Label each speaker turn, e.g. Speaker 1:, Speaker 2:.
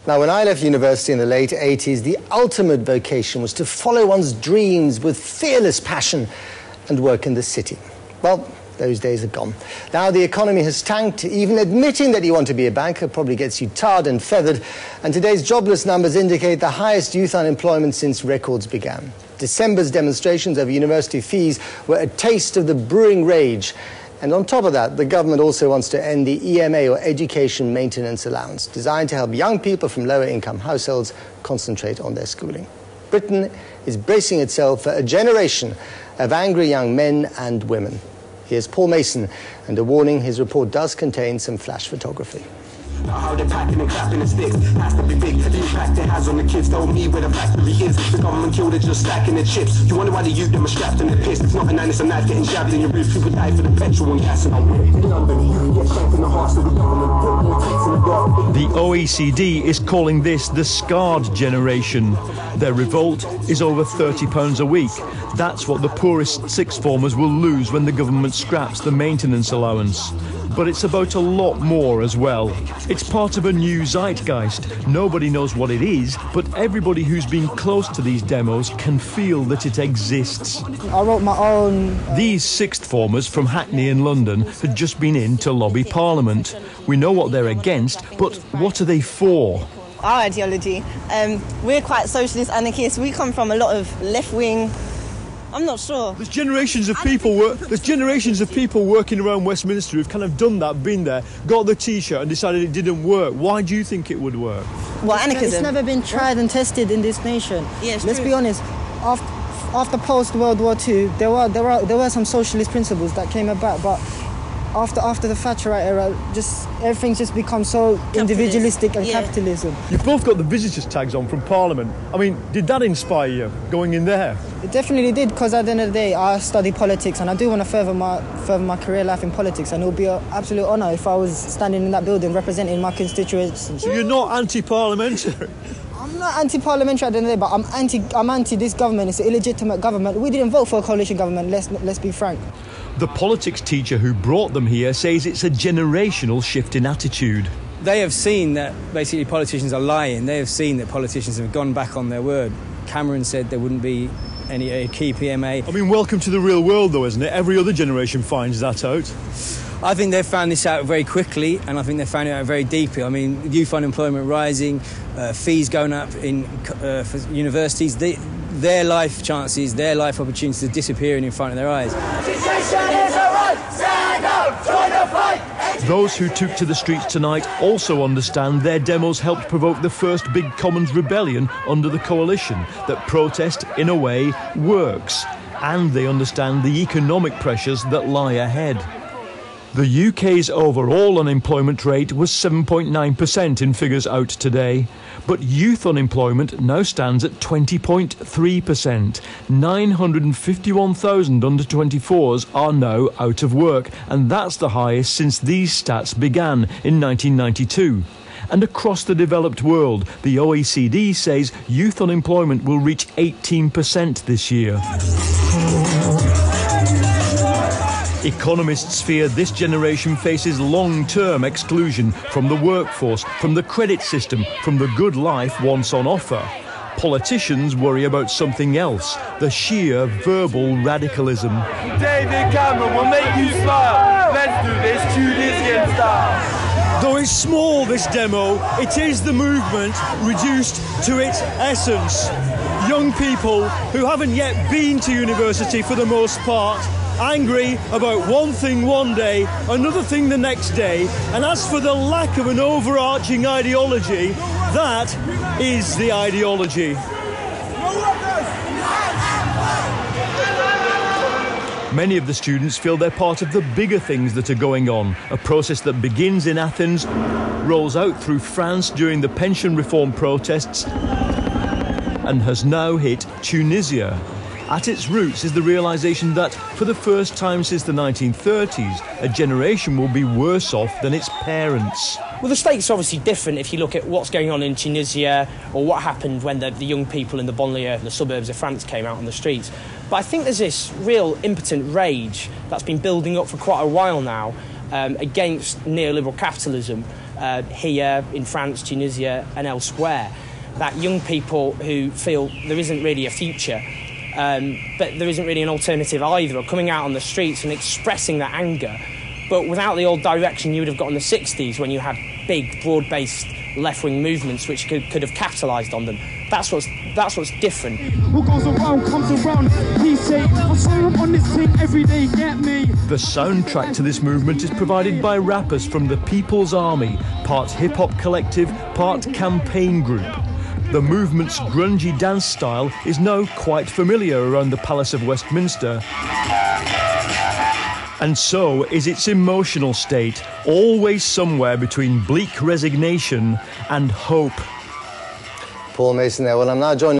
Speaker 1: Now, when I left university in the late 80s, the ultimate vocation was to follow one's dreams with fearless passion and work in the city. Well, those days are gone. Now the economy has tanked. Even admitting that you want to be a banker probably gets you tarred and feathered. And today's jobless numbers indicate the highest youth unemployment since records began. December's demonstrations over university fees were a taste of the brewing rage. And on top of that, the government also wants to end the EMA, or Education Maintenance Allowance, designed to help young people from lower income households concentrate on their schooling. Britain is bracing itself for a generation of angry young men and women. Here's Paul Mason, and a warning, his report does contain some flash photography.
Speaker 2: How they're packing and clapping the sticks has to be big. The impact it has on the kids told me where the factory is. The government killed it just stacking the chips. You wonder why the youth them are strapped in their piss. It's not a nine, it's a knife getting jabbed in your ribs. People die for the petrol and gas and I whip.
Speaker 3: The OECD is calling this the scarred generation. Their revolt is over £30 a week. That's what the poorest sixth formers will lose when the government scraps the maintenance allowance. But it's about a lot more as well. It's part of a new zeitgeist. Nobody knows what it is, but everybody who's been close to these demos can feel that it exists.
Speaker 4: I wrote my own...
Speaker 3: These sixth formers from Hackney in London had just been in to lobby Parliament. We know what they're against, but what are they for?
Speaker 5: Our ideology, we're quite socialist anarchists. We come from a lot of left-wing... I'm not sure.
Speaker 3: There's generations of people working around Westminster who've kind of done that, been there, got the T-shirt and decided it didn't work. Why do you think it would work?
Speaker 5: Well, anarchism.
Speaker 4: It's never been tried and tested in this nation.
Speaker 5: Yeah,
Speaker 4: Let's be honest. After post-World War II, there were some socialist principles that came about, but after the Thatcherite era, just everything's just become so individualistic and capitalism.
Speaker 3: You've both got the visitors tags on from Parliament. I mean, did that inspire you, going in there?
Speaker 4: It definitely did, because at the end of the day, I study politics and I do want to further my career life in politics, and it would be an absolute honour if I was standing in that building representing my constituents.
Speaker 3: So you're not anti-parliamentary?
Speaker 4: I'm not anti-parliamentary at the end of the day, but I'm anti this government. It's an illegitimate government. We didn't vote for a coalition government, let's be frank.
Speaker 3: The politics teacher who brought them here says it's a generational shift in attitude.
Speaker 6: They have seen that basically politicians are lying. They have seen that politicians have gone back on their word. Cameron said there wouldn't be any key PMA.
Speaker 3: I mean, welcome to the real world, though, isn't it? Every other generation finds that out.
Speaker 6: I think they've found this out very quickly, and I think they found it out very deeply. I mean, youth unemployment rising, fees going up for universities, their life chances, their life opportunities are disappearing in front of their eyes.
Speaker 3: Those who took to the streets tonight also understand their demos helped provoke the first big Commons rebellion under the coalition, that protest, in a way, works. And they understand the economic pressures that lie ahead. The UK's overall unemployment rate was 7.9% in figures out today, but youth unemployment now stands at 20.3%. 951,000 under 24s are now out of work, and that's the highest since these stats began in 1992. And across the developed world, the OECD says youth unemployment will reach 18% this year. Economists fear this generation faces long-term exclusion from the workforce, from the credit system, from the good life once on offer. Politicians worry about something else, the sheer verbal radicalism.
Speaker 7: David Cameron will make you smile. Let's do this Tunisian style.
Speaker 3: Though it's small, this demo, it is the movement reduced to its essence. Young people who haven't yet been to university for the most part, angry about one thing one day, another thing the next day, and as for the lack of an overarching ideology, that is the ideology. Many of the students feel they're part of the bigger things that are going on, a process that begins in Athens, rolls out through France during the pension reform protests, and has now hit Tunisia. At its roots is the realisation that, for the first time since the 1930s, a generation will be worse off than its parents.
Speaker 8: Well, the stakes are obviously different if you look at what's going on in Tunisia or what happened when the young people in the banlieue, the suburbs of France, came out on the streets. But I think there's this real impotent rage that's been building up for quite a while now against neoliberal capitalism. here in France, Tunisia and elsewhere, that young people who feel there isn't really a future, but there isn't really an alternative either, are coming out on the streets and expressing that anger, but without the old direction you would have got in the 60s when you had big, broad-based left-wing movements which could have capitalised on them. That's what's different.
Speaker 9: What goes around comes around. He say, I swear I'm on this thing every day, get me.
Speaker 3: The soundtrack to this movement is provided by rappers from the People's Army, part hip-hop collective, part campaign group. The movement's grungy dance style is now quite familiar around the Palace of Westminster. And so is its emotional state, always somewhere between bleak resignation and hope.
Speaker 1: Paul Mason there. Well, I'm now joined